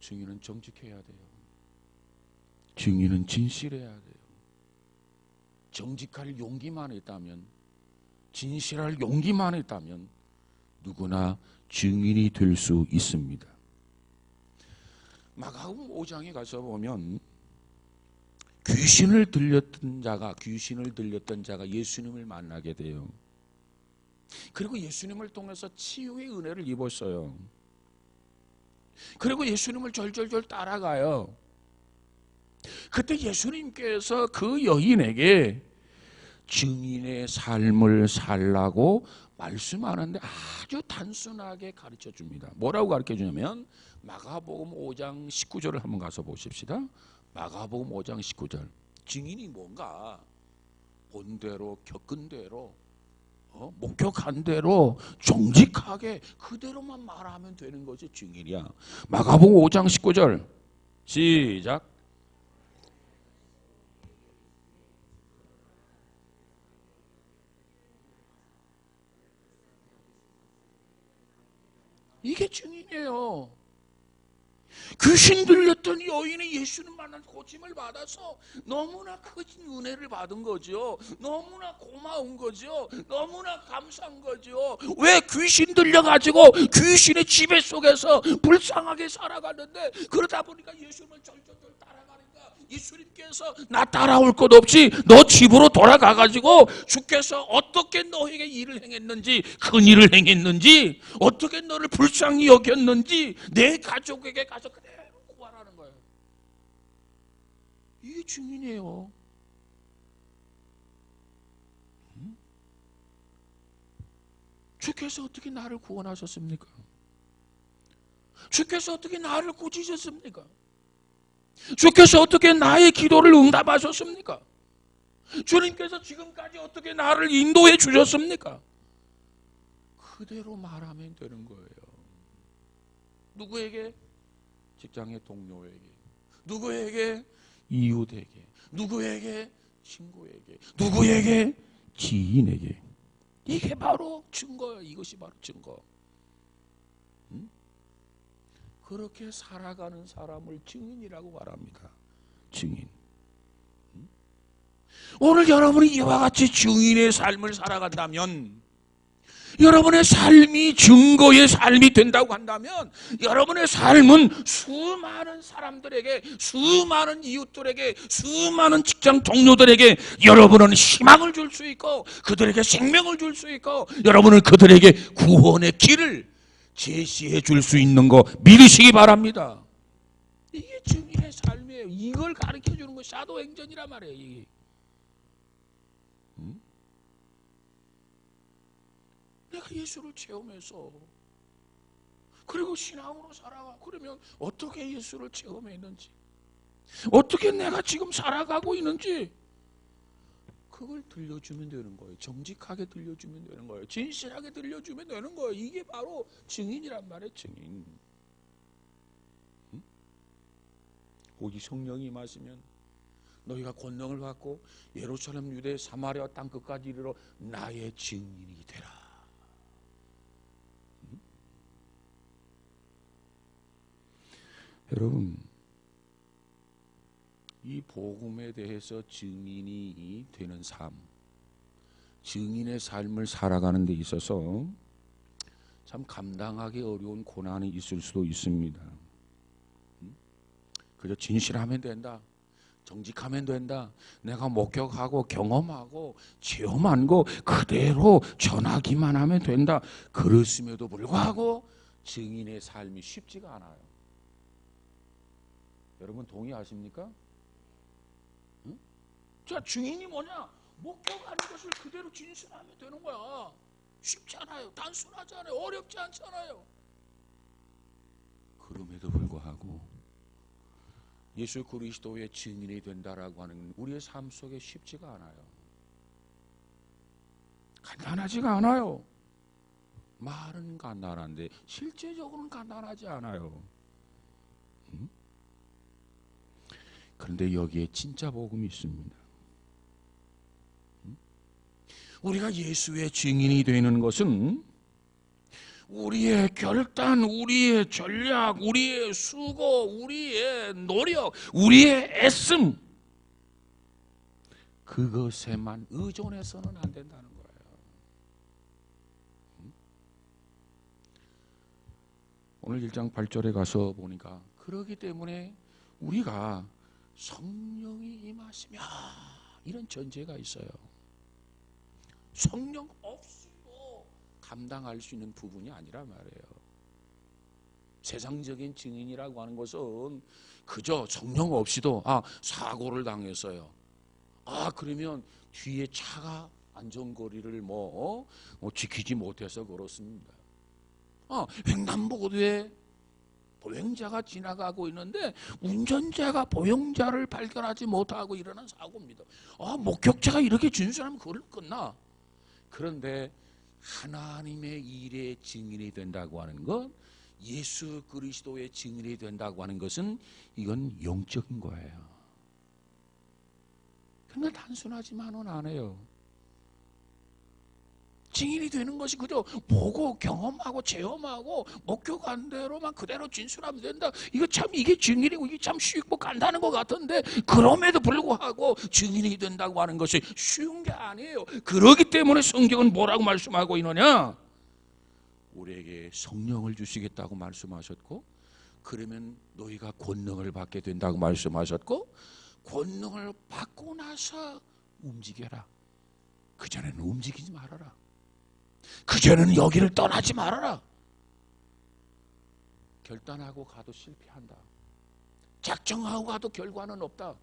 증인은 정직해야 돼요. 증인은 진실해야 돼요. 정직할 용기만 있다면, 진실할 용기만 있다면 누구나 증인이 될 수 있습니다. 마가복음 5장에 가서 보면 귀신을 들렸던 자가 예수님을 만나게 돼요. 그리고 예수님을 통해서 치유의 은혜를 입었어요. 그리고 예수님을 절절절 따라가요. 그때 예수님께서 그 여인에게 증인의 삶을 살라고 말씀하는데 아주 단순하게 가르쳐 줍니다. 뭐라고 가르쳐 주냐면 마가복음 5장 19절을 한번 가서 보십시다. 마가복음 5장 19절. 증인이 뭔가? 본 대로 겪은 대로 목격한 대로 정직하게 그대로만 말하면 되는 것이 증인이야. 마가복음 5장 19절 시작. 이게 증인이에요. 귀신 들렸던 여인이 예수님 만난 고침을 받아서 너무나 큰 은혜를 받은 거죠. 너무나 고마운 거죠. 너무나 감사한 거죠. 왜 귀신 들려가지고 귀신의 지배 속에서 불쌍하게 살아가는데, 그러다 보니까 예수님을 절절절 따라가니까 예수님께서 나 따라올 것 없이 너 집으로 돌아가가지고 주께서 어떻게 너에게 일을 행했는지, 큰 일을 행했는지, 어떻게 너를 불쌍히 여겼는지 내 가족에게 가서 그대로 구하라는 거예요. 이게 증인이에요. 주께서 어떻게 나를 구원하셨습니까? 주께서 어떻게 나를 고치셨습니까? 주께서 어떻게 나의 기도를 응답하셨습니까? 주님께서 지금까지 어떻게 나를 인도해 주셨습니까? 그대로 말하면 되는 거예요. 누구에게? 직장의 동료에게, 누구에게? 이웃에게, 누구에게? 친구에게, 누구에게? 지인에게. 이게 바로 증거예요. 이것이 바로 증거. 그렇게 살아가는 사람을 증인이라고 말합니다. 증인. 오늘 여러분이 이와 같이 증인의 삶을 살아간다면, 여러분의 삶이 증거의 삶이 된다고 한다면, 여러분의 삶은 수많은 사람들에게, 수많은 이웃들에게, 수많은 직장 동료들에게 여러분은 희망을 줄 수 있고, 그들에게 생명을 줄 수 있고, 여러분은 그들에게 구원의 길을 제시해 줄 수 있는 거 믿으시기 바랍니다. 이게 증인의 삶이에요. 이걸 가르쳐 주는 거 사도행전이란 말이에요. 이게. 내가 예수를 체험해서, 그리고 신앙으로 살아가. 그러면 어떻게 예수를 체험했는지, 어떻게 내가 지금 살아가고 있는지, 그걸 들려주면 되는 거예요. 정직하게 들려주면 되는 거예요. 진실하게 들려주면 되는 거예요. 이게 바로 증인이란 말이에요. 증인. 오직 성령이 임하시면 너희가 권능을 받고 예루살렘, 유대, 사마리아 땅 끝까지 이르러 나의 증인이 되라. 여러분, 이 복음에 대해서 증인이 되는 삶, 증인의 삶을 살아가는 데 있어서 참 감당하기 어려운 고난이 있을 수도 있습니다. 그저 진실하면 된다, 정직하면 된다, 내가 목격하고 경험하고 체험한 거 그대로 전하기만 하면 된다, 그렇음에도 불구하고 증인의 삶이 쉽지가 않아요. 여러분 동의하십니까? 응? 자, 증인이 뭐냐? 목격하는 것을 그대로 진술하면 되는 거야. 쉽지 않아요. 단순하지 않아요. 어렵지 않잖아요. 그럼에도 불구하고 예수 그리스도의 증인이 된다라고 하는 우리의 삶 속에 쉽지가 않아요. 간단하지가 않아요. 말은 간단한데 실제적으로는 간단하지 않아요. 응? 그런데 여기에 진짜 복음이 있습니다. 우리가 예수의 증인이 되는 것은 우리의 결단, 우리의 전략, 우리의 수고, 우리의 노력, 우리의 애씀, 그것에만 의존해서는 안 된다는 거예요. 오늘 1장 8절에 가서 보니까, 그러기 때문에 우리가 성령이 임하시면, 이런 전제가 있어요. 성령 없이도 감당할 수 있는 부분이 아니라 말이에요. 세상적인 증인이라고 하는 것은 그저 성령 없이도 사고를 당했어요. 그러면 뒤에 차가 안전거리를 지키지 못해서 그렇습니다. 횡단보도에 보행자가 지나가고 있는데 운전자가 보행자를 발견하지 못하고 일어난 사고입니다. 목격자가 이렇게 준수하면 그걸로 끝나. 그런데 하나님의 일의 증인이 된다고 하는 것, 예수 그리스도의 증인이 된다고 하는 것은 이건 영적인 거예요. 그러니까 단순하지만은 않아요. 증인이 되는 것이 그저 보고 경험하고 체험하고 목격한 대로만 그대로 진술하면 된다. 이게 증인이고 이게 참 쉽고 간단한 것 같은데, 그럼에도 불구하고 증인이 된다고 하는 것이 쉬운 게 아니에요. 그렇기 때문에 성경은 뭐라고 말씀하고 있느냐? 우리에게 성령을 주시겠다고 말씀하셨고, 그러면 너희가 권능을 받게 된다고 말씀하셨고, 권능을 받고 나서 움직여라. 그전에는 움직이지 말아라. 그전에는 여기를 떠나지 말아라. 결단하고 가도 실패한다. 작정하고 가도 결과는 없다.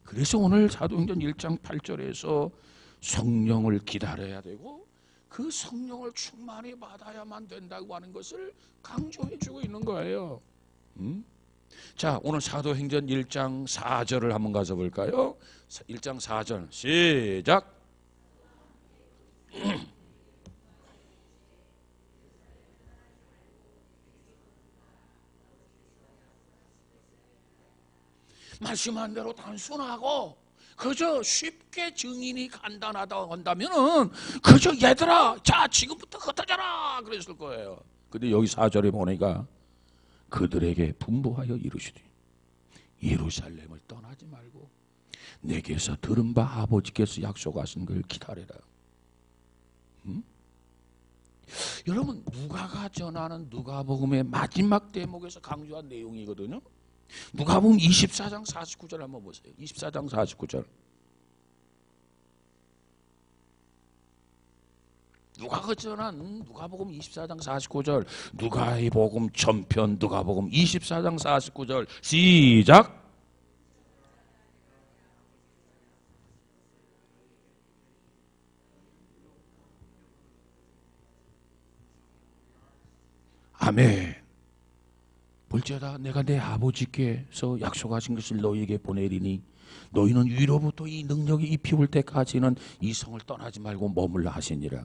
그래서 오늘 사도행전 1장 8절에서 성령을 기다려야 되고 그 성령을 충만히 받아야만 된다고 하는 것을 강조해 주고 있는 거예요. 자, 오늘 사도행전 1장 4절을 한번 가서 볼까요? 1장 4절 시작. 말씀한 대로 단순하고 그저 쉽게 증인이 간단하다고 한다면은 그저 얘들아 자 지금부터 흩어져라 그랬을 거예요. 근데 여기 4절에 보니까 그들에게 분부하여 이르시되 예루살렘을 떠나지 말고 내게서 들은 바 아버지께서 약속하신 걸 기다려라. 여러분, 누가가 전하는 누가복음의 마지막 대목에서 강조한 내용이거든요. 누가복음 24장 49절 한번 보세요. 24장 49절. 누가가 전한 누가복음 24장 49절, 누가의 복음 전편 누가복음 24장 49절 시작. 아멘. 볼지어다 내가 내 아버지께서 약속하신 것을 너희에게 보내리니 너희는 위로부터 이 능력이 입히울 때까지는 이 성을 떠나지 말고 머물라 하시니라.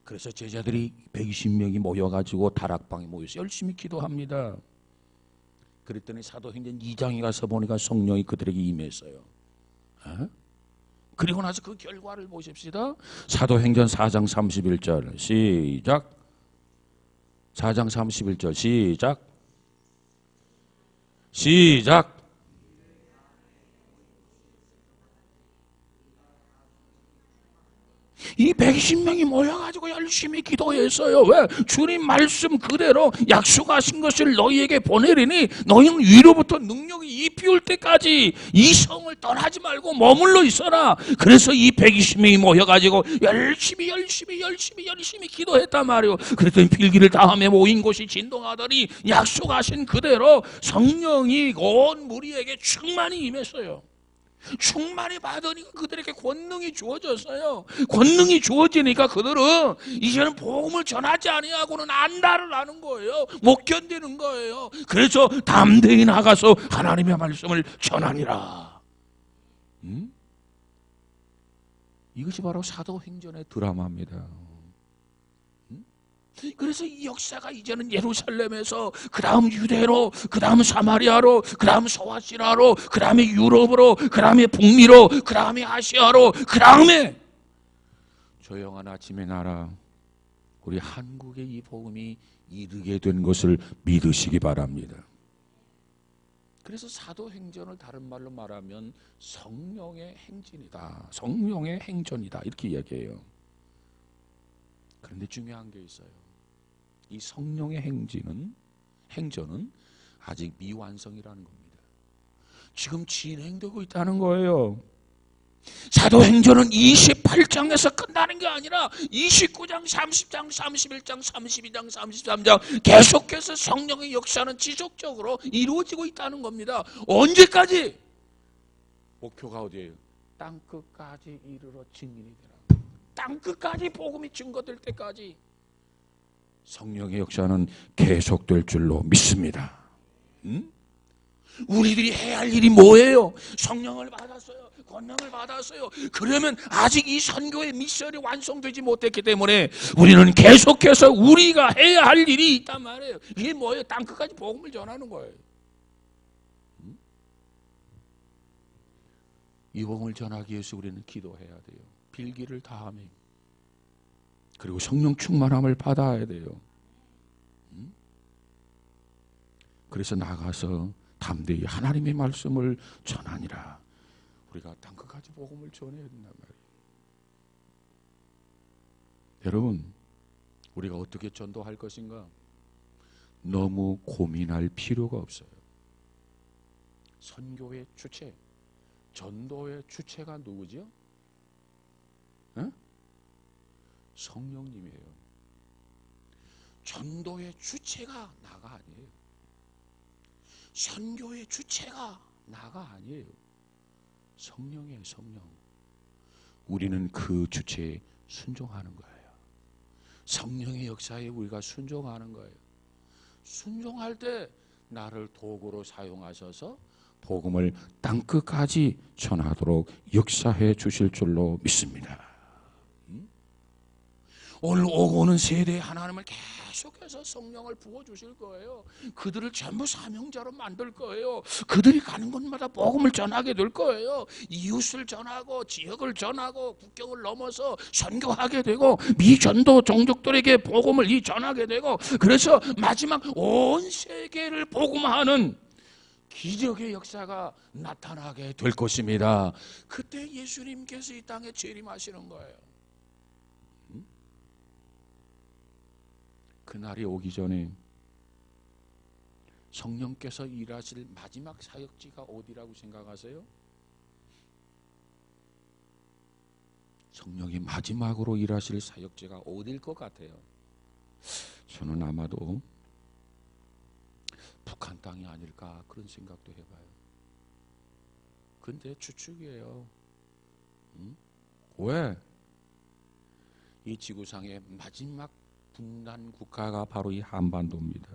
그래서 제자들이 120명이 모여가지고 다락방에 모여서 열심히 기도합니다. 그랬더니 사도행전 2장에 가서 보니까 성령이 그들에게 임했어요. 그리고 나서 그 결과를 보십시다. 사도행전 4장 31절 시작. 4장 31절 시작. 이 120명이 모여가지고 열심히 기도했어요. 왜? 주님 말씀 그대로 약속하신 것을 너희에게 보내리니 너희는 위로부터 능력이 입히울 때까지 이 성을 떠나지 말고 머물러 있어라. 그래서 이 120명이 모여가지고 열심히 기도했단 말이에요. 그랬더니 필기를 다음에 모인 곳이 진동하더니 약속하신 그대로 성령이 온 무리에게 충만히 임했어요. 충만히 받으니까 그들에게 권능이 주어졌어요. 권능이 주어지니까 그들은 이제는 복음을 전하지 아니하고는 안달을 하는 거예요. 못 견디는 거예요. 그래서 담대히 나가서 하나님의 말씀을 전하니라. 이것이 바로 사도행전의 드라마입니다. 그래서 이 역사가 이제는 예루살렘에서 그 다음 유대로, 그 다음 사마리아로, 그 다음 소아시아로, 그 다음에 유럽으로, 그 다음에 북미로, 그 다음에 아시아로, 그 다음에 조용한 아침의 나라 우리 한국에 이 복음이 이르게 된 것을 믿으시기 바랍니다. 그래서 사도행전을 다른 말로 말하면 성령의 행진이다, 성령의 행전이다 이렇게 얘기해요. 그런데 중요한 게 있어요. 이 성령의 행전은 아직 미완성이라는 겁니다. 지금 진행되고 있다는 거예요. 사도행전은 28장에서 끝나는 게 아니라 29장, 30장, 31장, 32장, 33장 계속해서 성령의 역사는 지속적으로 이루어지고 있다는 겁니다. 언제까지? 목표가 어디예요? 땅끝까지 이르러 증인이 되라. 땅끝까지 복음이 증거될 때까지. 성령의 역사는 계속될 줄로 믿습니다. 우리들이 해야 할 일이 뭐예요? 성령을 받았어요. 권능을 받았어요. 그러면 아직 이 선교의 미션이 완성되지 못했기 때문에 우리는 계속해서 우리가 해야 할 일이 있단 말이에요. 이게 뭐예요? 땅끝까지 복음을 전하는 거예요. 이 복음을 전하기 위해서 우리는 기도해야 돼요. 빌기를 다하며. 그리고 성령 충만함을 받아야 돼요. 그래서 나가서 담대히 하나님의 말씀을 전하니라. 우리가 땅끝까지 복음을 전해야 된단 말이에요. 여러분, 우리가 어떻게 전도할 것인가? 너무 고민할 필요가 없어요. 선교의 주체, 전도의 주체가 누구죠? 성령님이에요. 전도의 주체가 나가 아니에요. 선교의 주체가 나가 아니에요. 성령이에요, 성령. 우리는 그 주체에 순종하는 거예요. 성령의 역사에 우리가 순종하는 거예요. 순종할 때 나를 도구로 사용하셔서 복음을 땅끝까지 전하도록 역사해 주실 줄로 믿습니다. 오늘 오고 오는 세대에 하나님을 계속해서 성령을 부어주실 거예요. 그들을 전부 사명자로 만들 거예요. 그들이 가는 곳마다 복음을 전하게 될 거예요. 이웃을 전하고 지역을 전하고 국경을 넘어서 선교하게 되고 미전도 종족들에게 복음을 전하게 되고, 그래서 마지막 온 세계를 복음하는 기적의 역사가 나타나게 될 것입니다. 그때 예수님께서 이 땅에 재림하시는 거예요. 그날이 오기 전에 성령께서 일하실 마지막 사역지가 어디라고 생각하세요? 성령이 마지막으로 일하실 사역지가 어딜 것 같아요? 저는 아마도 북한 땅이 아닐까 그런 생각도 해봐요. 근데 추측이에요. 왜? 이 지구상의 마지막 분단 국가가 바로 이 한반도입니다.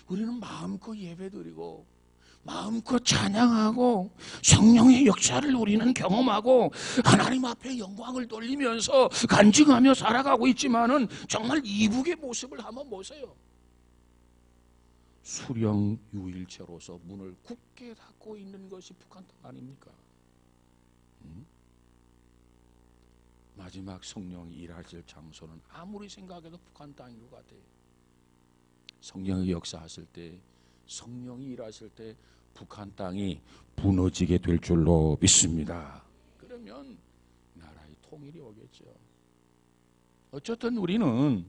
우리는 마음껏 예배드리고 마음껏 찬양하고 성령의 역사를 우리는 경험하고 하나님 앞에 영광을 돌리면서 간증하며 살아가고 있지만은 정말 이북의 모습을 한번 보세요. 수령 유일체로서 문을 굳게 닫고 있는 것이 북한 땅 아닙니까? 마지막 성령이 일하실 장소는 아무리 생각해도 북한 땅인 것 같아요. 성령이 역사하실 때, 성령이 일하실 때 북한 땅이 무너지게 될 줄로 믿습니다. 그러면 나라의 통일이 오겠죠. 어쨌든 우리는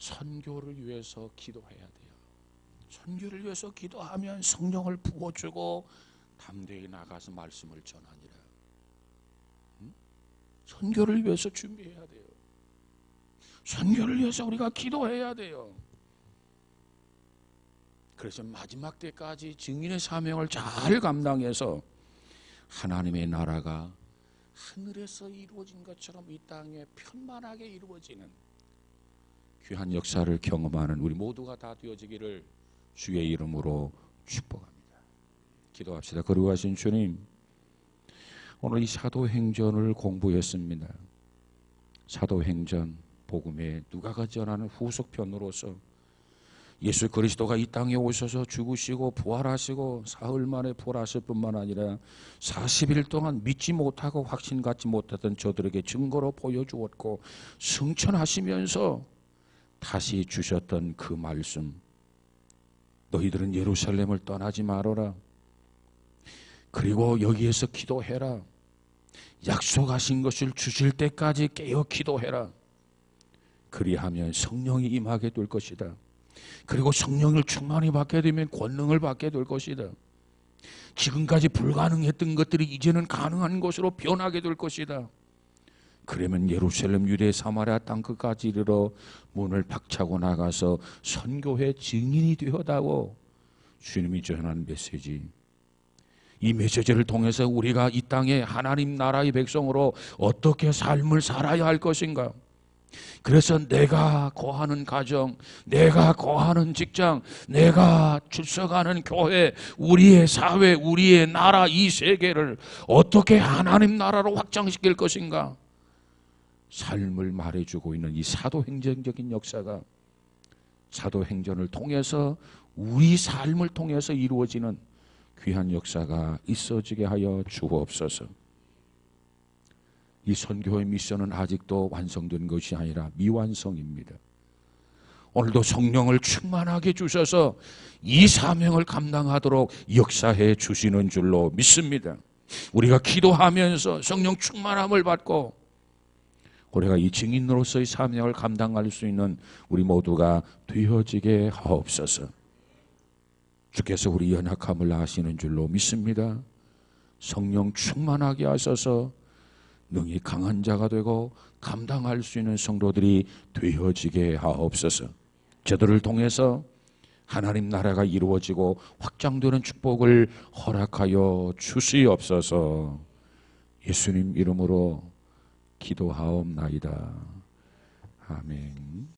선교를 위해서 기도해야 돼요. 선교를 위해서 기도하면 성령을 부어주고 담대히 나가서 말씀을 전하니라. 선교를 위해서 준비해야 돼요. 선교를 위해서 우리가 기도해야 돼요. 그래서 마지막 때까지 증인의 사명을 잘 감당해서 하나님의 나라가 하늘에서 이루어진 것처럼 이 땅에 편만하게 이루어지는 귀한 역사를 경험하는 우리 모두가 다 되어지기를 주의 이름으로 축복합니다. 기도합시다. 거룩하신 주님, 오늘 이 사도행전을 공부했습니다. 사도행전 복음에 누가가 전하는 후속편으로서 예수 그리스도가 이 땅에 오셔서 죽으시고 부활하시고 사흘 만에 부활하실 뿐만 아니라 40일 동안 믿지 못하고 확신 갖지 못했던 저들에게 증거로 보여주었고 승천하시면서 다시 주셨던 그 말씀, 너희들은 예루살렘을 떠나지 말아라. 그리고 여기에서 기도해라. 약속하신 것을 주실 때까지 깨어 기도해라. 그리하면 성령이 임하게 될 것이다. 그리고 성령을 충만히 받게 되면 권능을 받게 될 것이다. 지금까지 불가능했던 것들이 이제는 가능한 것으로 변하게 될 것이다. 그러면 예루살렘, 유대, 사마리아 땅끝까지 이르러 문을 박차고 나가서 선교의 증인이 되었다고 주님이 전하는 메시지, 이 메시지를 통해서 우리가 이 땅에 하나님 나라의 백성으로 어떻게 삶을 살아야 할 것인가? 그래서 내가 거하는 가정, 내가 거하는 직장, 내가 출석하는 교회, 우리의 사회, 우리의 나라, 이 세계를 어떻게 하나님 나라로 확장시킬 것인가? 삶을 말해주고 있는 이 사도행전적인 역사가 사도행전을 통해서 우리 삶을 통해서 이루어지는 귀한 역사가 있어지게 하여 주옵소서. 이 선교의 미션은 아직도 완성된 것이 아니라 미완성입니다. 오늘도 성령을 충만하게 주셔서 이 사명을 감당하도록 역사해 주시는 줄로 믿습니다. 우리가 기도하면서 성령 충만함을 받고 우리가 이 증인으로서의 사명을 감당할 수 있는 우리 모두가 되어지게 하옵소서. 주께서 우리 연약함을 아시는 줄로 믿습니다. 성령 충만하게 하셔서 능히 강한 자가 되고 감당할 수 있는 성도들이 되어지게 하옵소서. 저들을 통해서 하나님 나라가 이루어지고 확장되는 축복을 허락하여 주시옵소서. 예수님 이름으로 기도하옵나이다. 아멘.